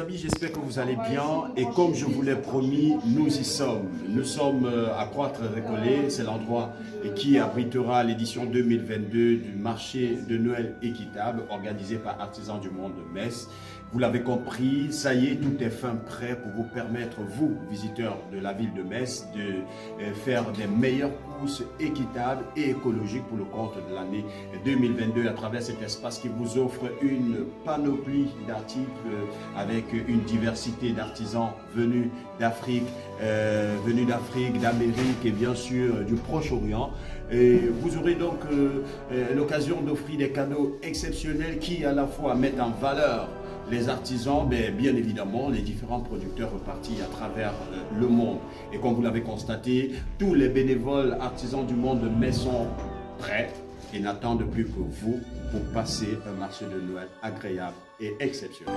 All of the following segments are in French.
amis, j'espère que vous allez bien et comme je vous l'ai promis, nous y sommes. Nous sommes à Croître-Récollet, c'est l'endroit qui abritera l'édition 2022 du marché de Noël équitable organisé par Artisans du Monde de Metz. Vous l'avez compris, ça y est, tout est fin prêt pour vous permettre, vous, visiteurs de la ville de Metz, de faire des meilleures courses équitables et écologiques pour le compte de l'année 2022 à travers cet espace qui vous offre une panoplie d'articles avec une diversité d'artisans venus d'Afrique, d'Amérique et bien sûr du Proche-Orient. Et vous aurez donc l'occasion d'offrir des cadeaux exceptionnels qui à la fois mettent en valeur les artisans, mais bien évidemment les différents producteurs repartis à travers le monde. Et comme vous l'avez constaté, tous les bénévoles artisans du monde de Metz sont prêts et n'attendent plus que vous pour passer un marché de Noël agréable et exceptionnel.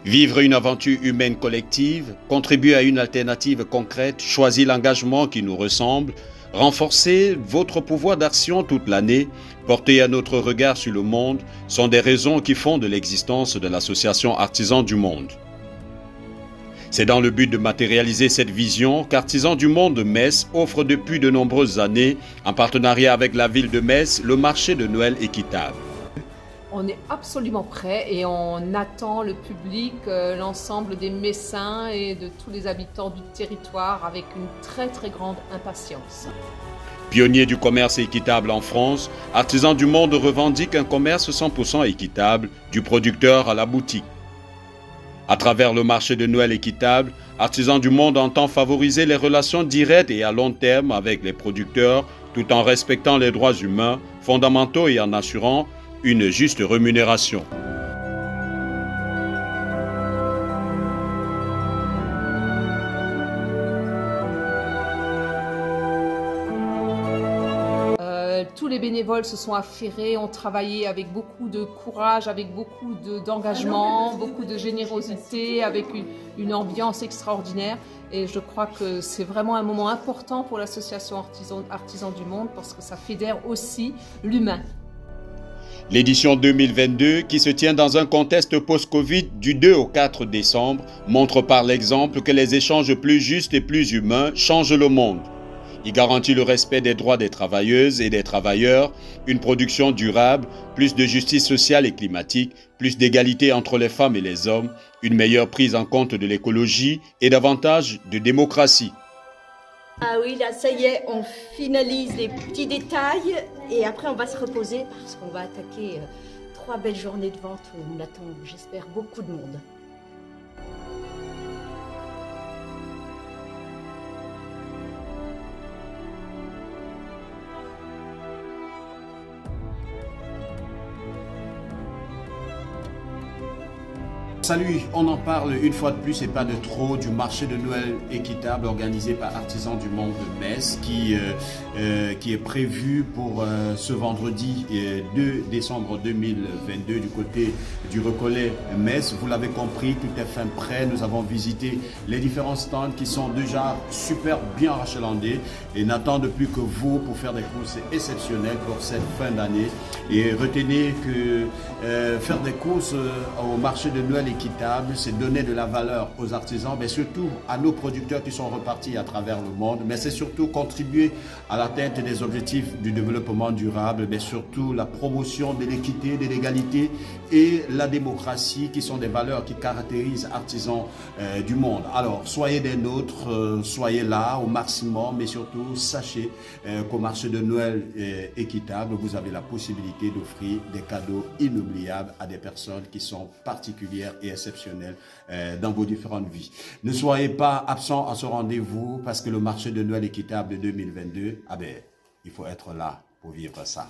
Vivre une aventure humaine collective, contribuer à une alternative concrète, choisir l'engagement qui nous ressemble, renforcer votre pouvoir d'action toute l'année, porter un autre regard sur le monde, sont des raisons qui font de l'existence de l'association Artisans du Monde. C'est dans le but de matérialiser cette vision qu'Artisans du Monde de Metz offre depuis de nombreuses années, en partenariat avec la ville de Metz, le marché de Noël équitable. On est absolument prêt et on attend le public, l'ensemble des Messins et de tous les habitants du territoire avec une très grande impatience. Pionnier du commerce équitable en France, Artisans du Monde revendique un commerce 100% équitable, du producteur à la boutique. À travers le marché de Noël équitable, Artisans du Monde entend favoriser les relations directes et à long terme avec les producteurs tout en respectant les droits humains fondamentaux et en assurant une juste rémunération. Tous les bénévoles se sont affairés, ont travaillé avec beaucoup de courage, avec beaucoup d'engagement, beaucoup de générosité, avec une ambiance extraordinaire. Et je crois que c'est vraiment un moment important pour l'association Artisans du Monde parce que ça fédère aussi l'humain. L'édition 2022, qui se tient dans un contexte post-Covid du 2 au 4 décembre, montre par l'exemple que les échanges plus justes et plus humains changent le monde. Il garantit le respect des droits des travailleuses et des travailleurs, une production durable, plus de justice sociale et climatique, plus d'égalité entre les femmes et les hommes, une meilleure prise en compte de l'écologie et davantage de démocratie. Ah oui, là, ça y est, on finalise les petits détails et après on va se reposer parce qu'on va attaquer 3 belles journées de vente où on attend, j'espère, beaucoup de monde. Salut, on en parle une fois de plus et pas de trop du marché de Noël équitable organisé par Artisans du Monde de Metz qui est prévu pour ce vendredi 2 décembre 2022 du côté du Récollet Metz. Vous l'avez compris, tout est fin prêt. Nous avons visité les différents stands qui sont déjà super bien achalandés et n'attendent plus que vous pour faire des courses exceptionnelles pour cette fin d'année. Et retenez que faire des courses au marché de Noël équitable, c'est donner de la valeur aux artisans, mais surtout à nos producteurs qui sont repartis à travers le monde, mais c'est surtout contribuer à l'atteinte des objectifs du développement durable, mais surtout la promotion de l'équité, de l'égalité et la démocratie qui sont des valeurs qui caractérisent Artisans du Monde. Alors, soyez des nôtres, soyez là au maximum, mais surtout sachez qu'au marché de Noël équitable, vous avez la possibilité d'offrir des cadeaux inoubliables à des personnes qui sont particulières et exceptionnelles dans vos différentes vies. Ne soyez pas absents à ce rendez-vous parce que le marché de Noël équitable 2022, il faut être là pour vivre ça.